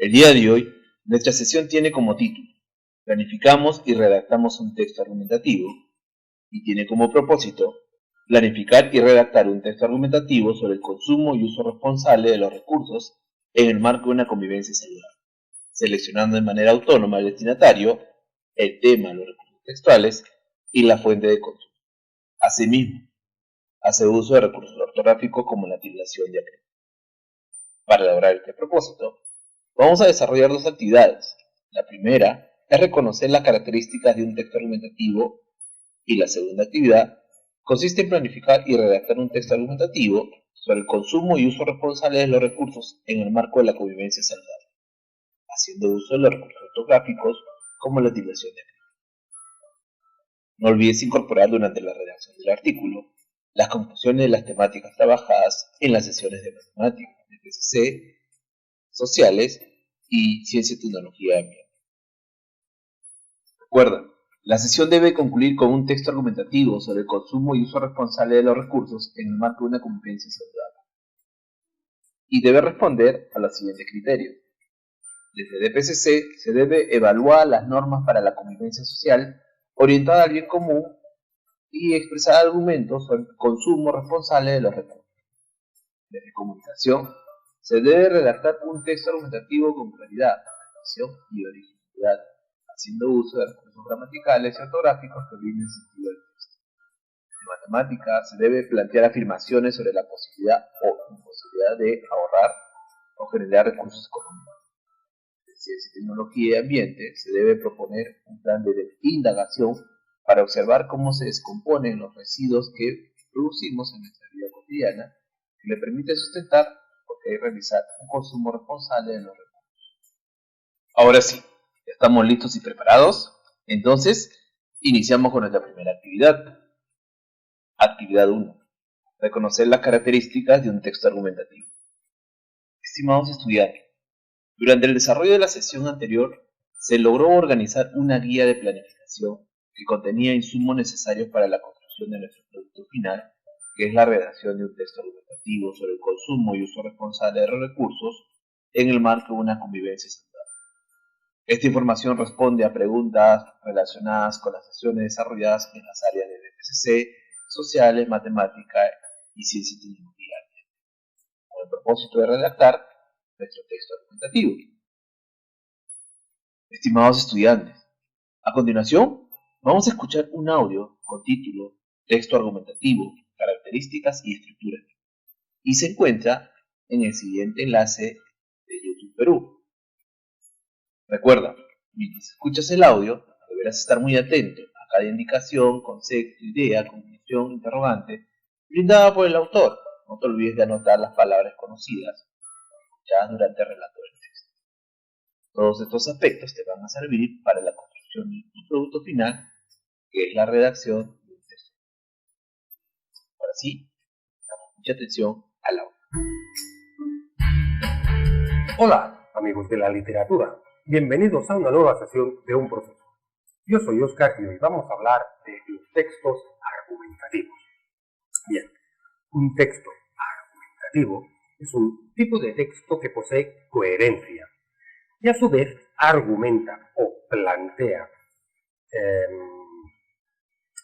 El día de hoy, nuestra sesión tiene como título Planificamos y redactamos un texto argumentativo y tiene como propósito planificar y redactar un texto argumentativo sobre el consumo y uso responsable de los recursos en el marco de una convivencia saludable, seleccionando de manera autónoma el destinatario, el tema, los recursos textuales y la fuente de consumo. Asimismo, hace uso de recursos ortográficos como la tildación diacrítica. Para lograr este propósito, vamos a desarrollar dos actividades. La primera es reconocer las características de un texto argumentativo y la segunda actividad consiste en planificar y redactar un texto argumentativo sobre el consumo y uso responsable de los recursos en el marco de la convivencia saludable, haciendo uso de los recursos ortográficos como la tildación diacrítica. No olvides incorporar durante la redacción del artículo las conclusiones de las temáticas trabajadas en las sesiones de matemáticas, de PCC, sociales y ciencia, tecnología y ambiente. Recuerda, la sesión debe concluir con un texto argumentativo sobre el consumo y uso responsable de los recursos en el marco de una convivencia saludable. Y debe responder a los siguientes criterios. Desde DPCC se debe evaluar las normas para la convivencia social orientada al bien común y expresar argumentos sobre el consumo responsable de los recursos. Desde comunicación se debe redactar un texto argumentativo con claridad, precisión y originalidad, haciendo uso de recursos gramaticales y ortográficos que brinden sentido al texto. En matemática se debe plantear afirmaciones sobre la posibilidad o imposibilidad de ahorrar o generar recursos económicos. En ciencia, tecnología y ambiente se debe proponer un plan de indagación para observar cómo se descomponen los residuos que producimos en nuestra vida cotidiana que le permite sustentar y realizar un consumo responsable de los recursos. Ahora sí, ¿ya estamos listos y preparados? Entonces, iniciamos con nuestra primera actividad. Actividad 1. Reconocer las características de un texto argumentativo. Estimados estudiantes, durante el desarrollo de la sesión anterior, se logró organizar una guía de planificación que contenía insumos necesarios para la construcción de nuestro producto final, que es la redacción de un texto argumentativo sobre el consumo y uso responsable de los recursos en el marco de una convivencia saludable. Esta información responde a preguntas relacionadas con las sesiones desarrolladas en las áreas de DPCC, sociales, matemática y ciencia y tecnología, con el propósito de redactar nuestro texto argumentativo. Estimados estudiantes, a continuación vamos a escuchar un audio con título Texto argumentativo, características y estructura, y se encuentra en el siguiente enlace de YouTube Perú. Recuerda, mientras escuchas el audio, deberás estar muy atento a cada indicación, concepto, idea, conclusión, interrogante brindada por el autor. No te olvides de anotar las palabras conocidas escuchadas durante el relato del texto. Todos estos aspectos te van a servir para la construcción de tu producto final, que es la redacción de un texto. Ahora sí, damos mucha atención al audio. Hola, amigos de la literatura. Bienvenidos a una nueva sesión de Un Profesor. Yo soy Oscar y hoy vamos a hablar de los textos argumentativos. Bien, un texto argumentativo es un tipo de texto que posee coherencia y a su vez argumenta o plantea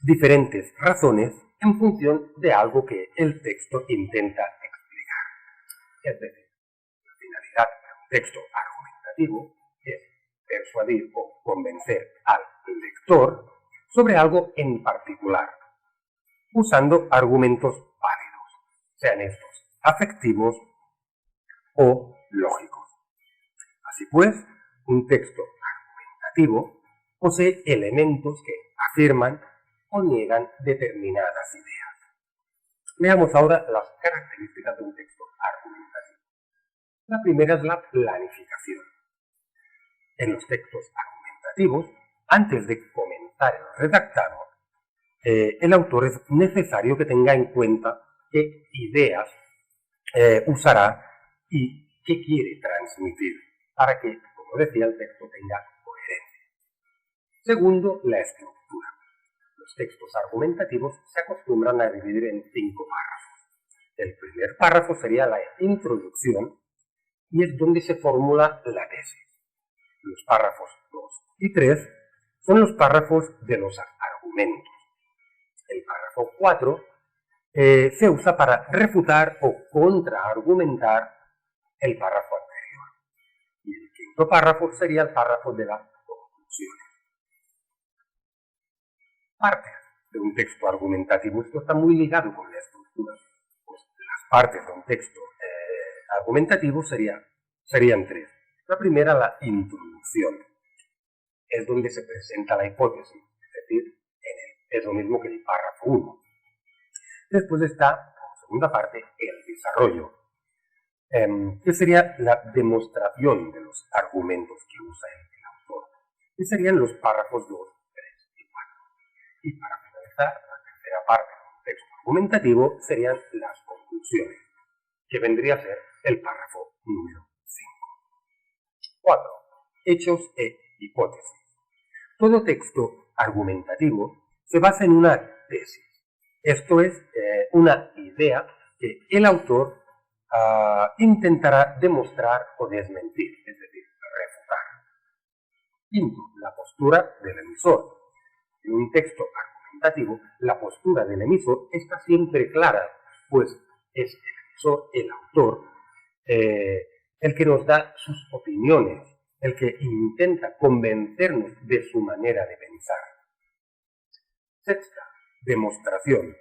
diferentes razones en función de algo que el texto intenta explicar. Es decir, la finalidad de un texto argumentativo es persuadir o convencer al lector sobre algo en particular, usando argumentos válidos, sean estos afectivos o lógicos. Así pues, un texto argumentativo posee elementos que afirman o niegan determinadas ideas. Veamos ahora las características de un texto argumentativo. La primera es la planificación. En los textos argumentativos, antes de comenzar el redactado, el autor es necesario que tenga en cuenta qué ideas usará y qué quiere transmitir para que, como decía, el texto tenga coherencia. Segundo, la estructura. Los textos argumentativos se acostumbran a dividir en 5 párrafos. El primer párrafo sería la introducción, y es donde se formula la tesis. Los párrafos 2 y 3 son los párrafos de los argumentos. El párrafo 4 se usa para refutar o contraargumentar el párrafo anterior. Y el quinto párrafo sería el párrafo de las conclusiones. Partes de un texto argumentativo. Esto está muy ligado con la estructura. Pues las partes de un texto argumentativo serían tres. La primera, la introducción. Es donde se presenta la hipótesis, es decir, es lo mismo que el párrafo 1. Después está, como segunda parte, el desarrollo, que sería la demostración de los argumentos que usa el autor, que serían los párrafos 2, 3 y 4. Y para finalizar, la tercera parte de un texto argumentativo serían las conclusiones, que vendría a ser el párrafo número 5. 4. Hechos e hipótesis. Todo texto argumentativo se basa en una tesis. Esto es una idea que el autor intentará demostrar o desmentir, es decir, refutar. Quinto, la postura del emisor. En un texto argumentativo, la postura del emisor está siempre clara, pues es el emisor, el autor, el que nos da sus opiniones, el que intenta convencernos de su manera de pensar. Sexta, demostración.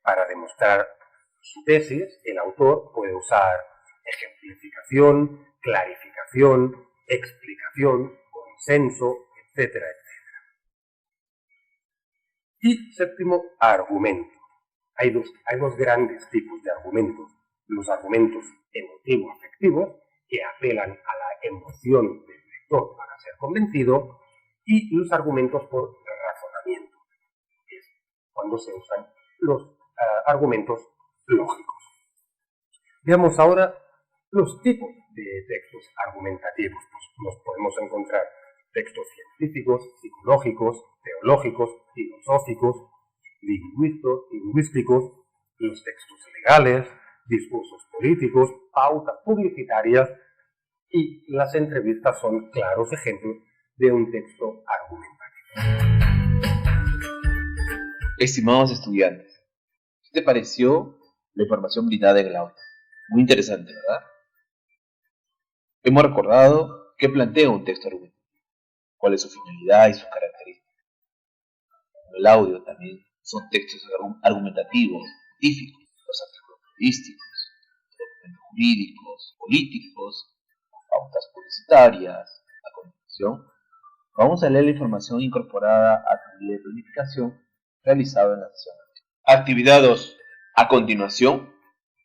Para demostrar su tesis, el autor puede usar ejemplificación, clarificación, explicación, consenso, etcétera, etcétera. Y séptimo, argumento. Hay dos grandes tipos de argumentos. Los argumentos emotivo-afectivos, que apelan a la emoción del lector para ser convencido, y los argumentos por razonamiento, que es cuando se usan los argumentos lógicos. Veamos ahora los tipos de textos argumentativos. Nos podemos encontrar textos científicos, psicológicos, teológicos, filosóficos, lingüísticos, los textos legales, discursos políticos, pautas publicitarias, y las entrevistas son claros ejemplos de un texto argumentativo. Estimados estudiantes, ¿qué te pareció la información brindada en el audio? Muy interesante, ¿verdad? Hemos recordado qué plantea un texto argumentativo, cuál es su finalidad y sus características. En el audio también son textos argumentativos, científicos, los artículos periodísticos, documentos jurídicos, políticos, pautas publicitarias. A continuación, vamos a leer la información incorporada a tu guía de planificación realizado en la sesión. Actividad 2. A continuación,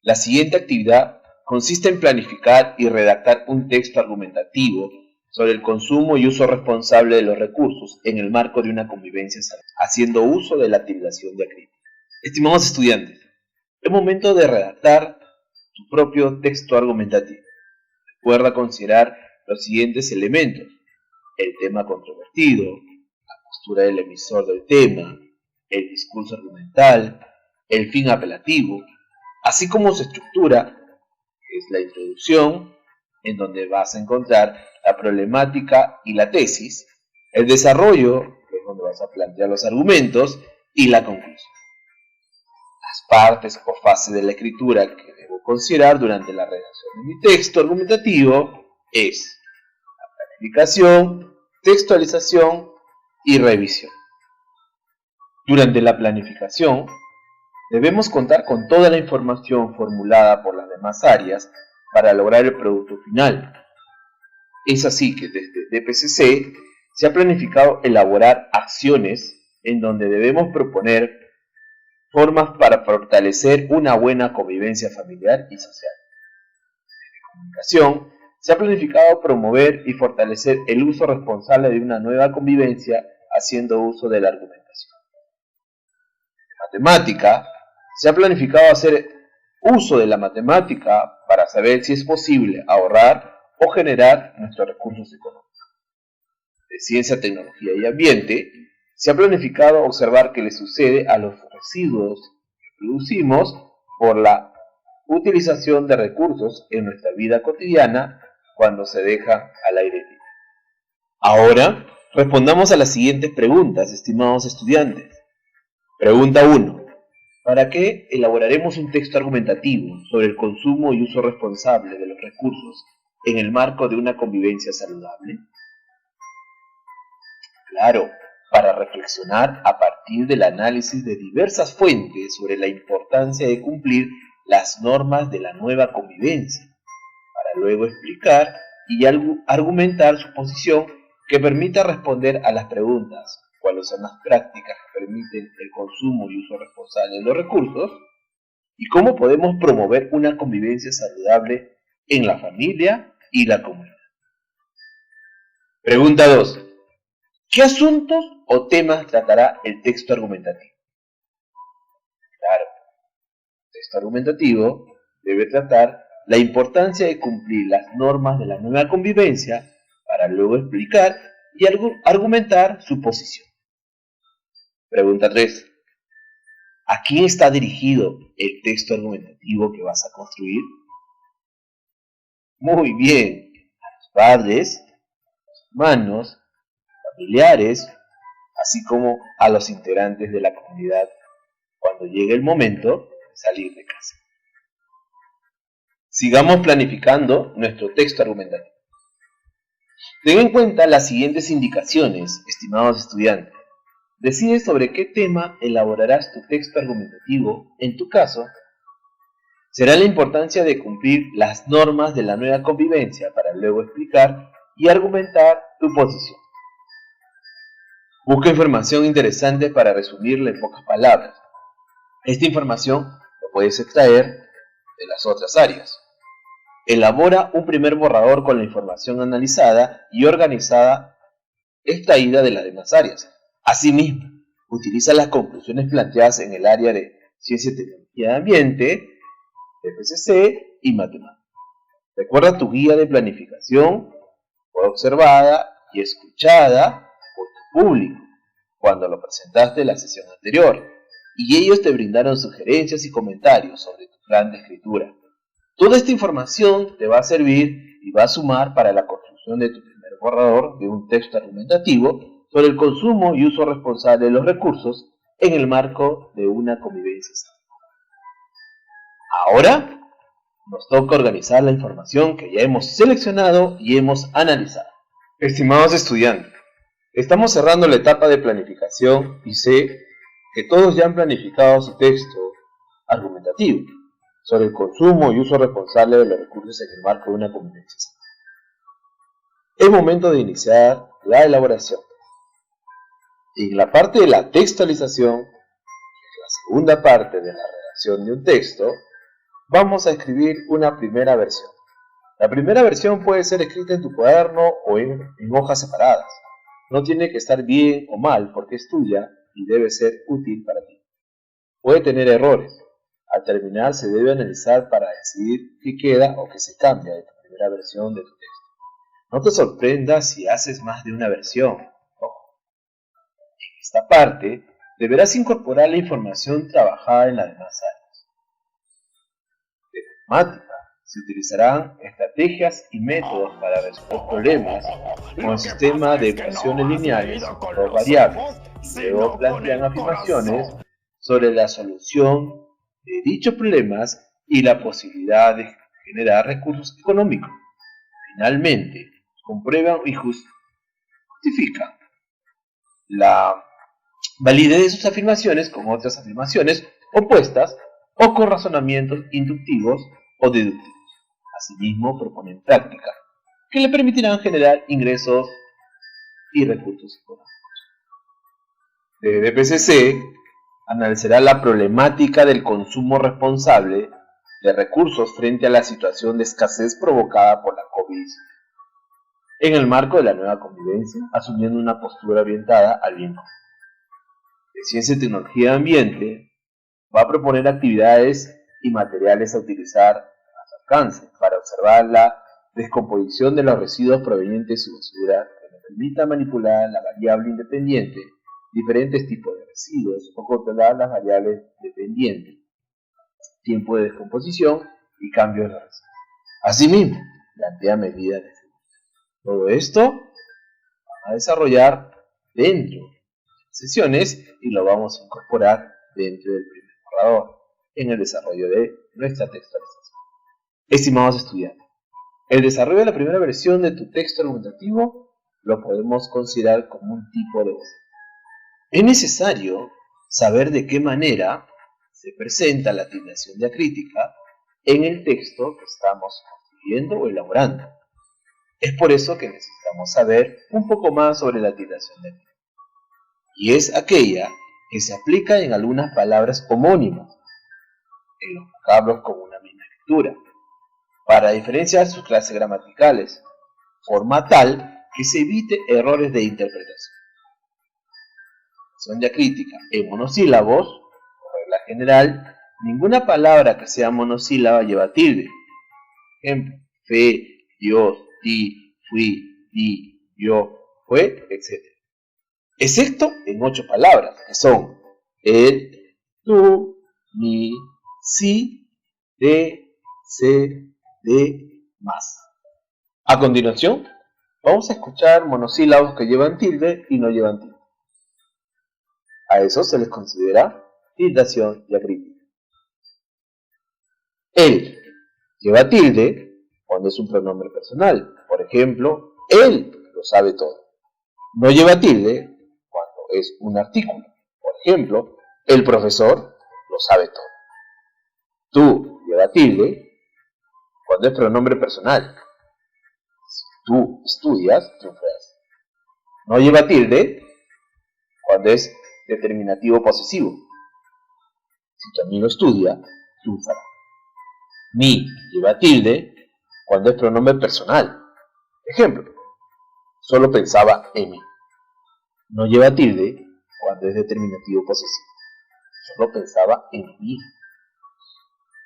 la siguiente actividad consiste en planificar y redactar un texto argumentativo sobre el consumo y uso responsable de los recursos en el marco de una convivencia sana, haciendo uso de la tildación diacrítica. Estimados estudiantes, es momento de redactar tu propio texto argumentativo. Recuerda considerar los siguientes elementos: el tema controvertido, la postura del emisor del tema, el discurso argumental, el fin apelativo, así como su estructura, que es la introducción, en donde vas a encontrar la problemática y la tesis, el desarrollo, que es donde vas a plantear los argumentos, y la conclusión. Las partes o fases de la escritura que debo considerar durante la redacción de mi texto argumentativo es la planificación, textualización y revisión. Durante la planificación, debemos contar con toda la información formulada por las demás áreas para lograr el producto final. Es así que desde DPCC se ha planificado elaborar acciones en donde debemos proponer formas para fortalecer una buena convivencia familiar y social. Desde comunicación se ha planificado promover y fortalecer el uso responsable de una nueva convivencia haciendo uso de la argumentación. Desde matemática se ha planificado hacer uso de la matemática para saber si es posible ahorrar o generar nuestros recursos económicos. De ciencia, tecnología y ambiente, se ha planificado observar qué le sucede a los residuos que producimos por la utilización de recursos en nuestra vida cotidiana cuando se deja al aire libre. Ahora, respondamos a las siguientes preguntas, estimados estudiantes. Pregunta 1. ¿Para qué elaboraremos un texto argumentativo sobre el consumo y uso responsable de los recursos en el marco de una convivencia saludable? Claro, para reflexionar a partir del análisis de diversas fuentes sobre la importancia de cumplir las normas de la nueva convivencia, para luego explicar y argumentar su posición que permita responder a las preguntas: ¿cuáles son las prácticas que permiten el consumo y uso responsable de los recursos? ¿Y cómo podemos promover una convivencia saludable en la familia y la comunidad? Pregunta 2. ¿Qué asuntos o temas tratará el texto argumentativo? Claro, el texto argumentativo debe tratar la importancia de cumplir las normas de la nueva convivencia para luego explicar y argumentar su posición. Pregunta 3. ¿A quién está dirigido el texto argumentativo que vas a construir? Muy bien, a los padres, a los hermanos, familiares, así como a los integrantes de la comunidad cuando llegue el momento de salir de casa. Sigamos planificando nuestro texto argumentativo. Ten en cuenta las siguientes indicaciones, estimados estudiantes. Decide sobre qué tema elaborarás tu texto argumentativo. En tu caso, será la importancia de cumplir las normas de la nueva convivencia para luego explicar y argumentar tu posición. Busca información interesante para resumirla en pocas palabras. Esta información lo puedes extraer de las otras áreas. Elabora un primer borrador con la información analizada y organizada extraída de las demás áreas. Asimismo, utiliza las conclusiones planteadas en el área de Ciencia y Tecnología de Ambiente, FCC y Matemáticas. Recuerda tu guía de planificación fue observada y escuchada por tu público cuando lo presentaste en la sesión anterior, y ellos te brindaron sugerencias y comentarios sobre tu plan de escritura. Toda esta información te va a servir y va a sumar para la construcción de tu primer borrador de un texto argumentativo sobre el consumo y uso responsable de los recursos en el marco de una convivencia saludable. Ahora nos toca organizar la información que ya hemos seleccionado y hemos analizado. Estimados estudiantes, estamos cerrando la etapa de planificación y sé que todos ya han planificado su texto argumentativo sobre el consumo y uso responsable de los recursos en el marco de una convivencia saludable. Es momento de iniciar la elaboración. En la parte de la textualización, que es la segunda parte de la redacción de un texto, vamos a escribir una primera versión. La primera versión puede ser escrita en tu cuaderno o en hojas separadas. No tiene que estar bien o mal porque es tuya y debe ser útil para ti. Puede tener errores. Al terminar se debe analizar para decidir qué queda o qué se cambia de tu primera versión de tu texto. No te sorprendas si haces más de una versión. Ojo. En esta parte deberás incorporar la información trabajada en las demás áreas. De matemática se utilizarán estrategias y métodos para resolver problemas con el sistema de ecuaciones lineales con dos variables, y luego plantean afirmaciones sobre la solución de dichos problemas y la posibilidad de generar recursos económicos. Finalmente, comprueban y justifican la validez de sus afirmaciones con otras afirmaciones opuestas o con razonamientos inductivos o deductivos. Asimismo, proponen prácticas que le permitirán generar ingresos y recursos económicos. Desde PCC analizará la problemática del consumo responsable de recursos frente a la situación de escasez provocada por la COVID en el marco de la nueva convivencia, asumiendo una postura orientada al bien común. De Ciencia y Tecnología de Ambiente va a proponer actividades y materiales a utilizar a su alcance para observar la descomposición de los residuos provenientes de su basura que nos permita manipular la variable independiente, diferentes tipos de residuos o controlar las variables dependientes, tiempo de descomposición y cambios de redacción. Asimismo, plantea medidas de seguridad. Todo esto vamos a desarrollar dentro de las sesiones y lo vamos a incorporar dentro del primer borrador en el desarrollo de nuestra textualización. Estimados estudiantes, el desarrollo de la primera versión de tu texto argumentativo lo podemos considerar como un tipo de boceto. Es necesario saber de qué manera se presenta la tildación diacrítica en el texto que estamos construyendo o elaborando. Es por eso que necesitamos saber un poco más sobre la tildación diacrítica. Y es aquella que se aplica en algunas palabras homónimas, en los vocablos con una misma escritura, para diferenciar sus clases gramaticales, forma tal que se evite errores de interpretación. La diacrítica en monosílabos, por regla general, ninguna palabra que sea monosílaba lleva tilde. Ejemplo, fe, Dios, ti, fui, di, yo, fue, etc. Excepto en 8 palabras, que son él, tú, mi, sí, de, se, de, más. A continuación, vamos a escuchar monosílabos que llevan tilde y no llevan tilde. A eso se les considera tildación diacrítica. Él lleva tilde cuando es un pronombre personal. Por ejemplo, él lo sabe todo. No lleva tilde cuando es un artículo. Por ejemplo, el profesor lo sabe todo. Tú lleva tilde cuando es pronombre personal. Si tú estudias, triunfarás. No lleva tilde cuando es determinativo posesivo. Si tu amigo estudia, triunfará. Mi lleva tilde cuando es pronombre personal. Ejemplo, solo pensaba en mí. No lleva tilde cuando es determinativo posesivo. Solo pensaba en mí.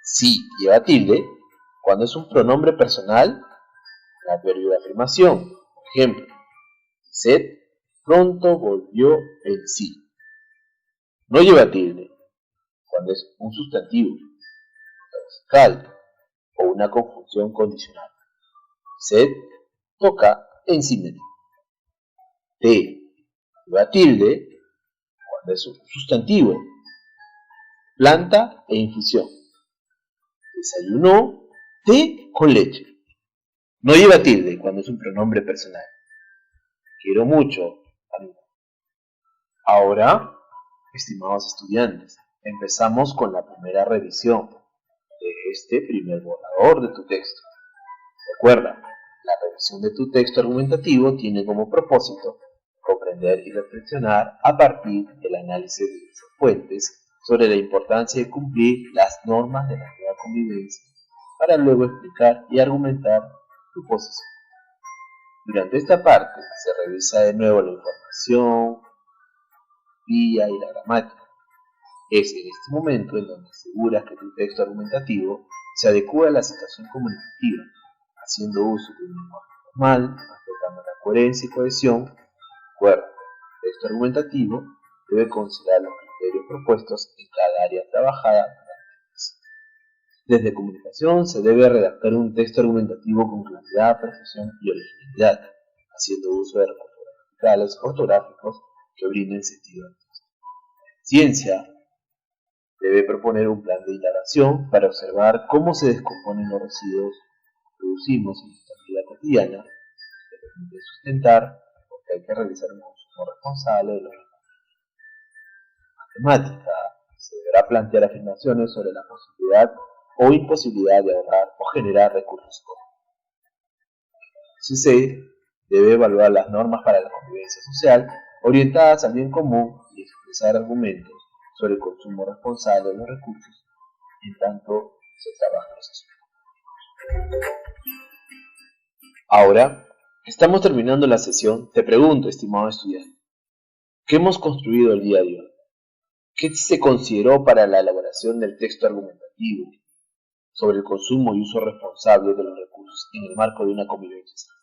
Sí lleva tilde cuando es un pronombre personal, el adverbio de afirmación. Por ejemplo, Seth pronto volvió en sí. No lleva tilde cuando es un sustantivo musical o una conjunción condicional. Seth toca en sí mismo. Té lleva tilde cuando es un sustantivo, planta e infusión. Desayunó té con leche. No lleva tilde cuando es un pronombre personal. Quiero mucho, amigo. Ahora, estimados estudiantes, empezamos con la primera revisión de este primer borrador de tu texto. Recuerda, la revisión de tu texto argumentativo tiene como propósito comprender y reflexionar a partir del análisis de diversas fuentes sobre la importancia de cumplir las normas de la nueva convivencia para luego explicar y argumentar tu posición. Durante esta parte se revisa de nuevo la información, vía y la gramática. Es en este momento en donde aseguras que tu texto argumentativo se adecua a la situación comunicativa, haciendo uso de un lenguaje formal, respetando la coherencia y cohesión. Recuerda, el texto argumentativo debe considerar los criterios propuestos en cada área trabajada. Desde comunicación se debe redactar un texto argumentativo con claridad, precisión y originalidad, haciendo uso de recursos gramaticales, ortográficos que brinden sentido al texto. Ciencia debe proponer un plan de indagación para observar cómo se descomponen los residuos que producimos en nuestra vida cotidiana, que permite sustentar, porque hay que realizar un consumo responsable de los recursos. Matemática se deberá plantear afirmaciones sobre la posibilidad o imposibilidad de ahorrar o generar recursos económicos. CC debe evaluar las normas para la convivencia social orientadas al bien común y expresar argumentos sobre el consumo responsable de los recursos en tanto se trabaja en los asuntos. Ahora, estamos terminando la sesión, te pregunto, estimado estudiante, ¿qué hemos construido el día de hoy? ¿Qué se consideró para la elaboración del texto argumentativo sobre el consumo y uso responsable de los recursos en el marco de una convivencia saludable?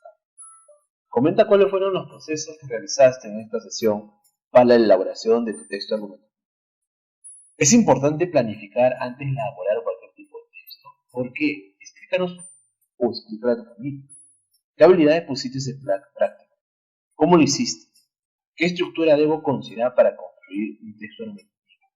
Comenta cuáles fueron los procesos que realizaste en esta sesión para la elaboración de tu texto argumentativo. Es importante planificar antes de elaborar cualquier tipo de texto, ¿Por qué? Explícanos o explícale a tu familia. ¿Qué habilidades pusiste en práctica? ¿Cómo lo hiciste? ¿Qué estructura debo considerar para construir un texto argumentativo?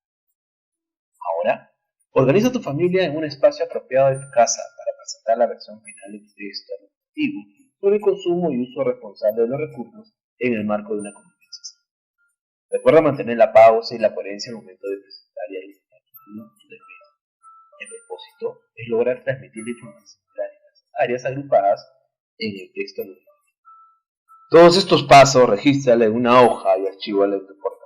Ahora, organiza a tu familia en un espacio apropiado de tu casa para presentar la versión final de tu texto argumentativo sobre el consumo y uso responsable de los recursos en el marco de una convivencia sana. Recuerda mantener la pausa y la coherencia al momento de presentar y alinear tu texto. El propósito es lograr transmitir la información clara en las áreas agrupadas en el texto argumentativo. Todos estos pasos regístrala en una hoja y archívala en tu portafolio.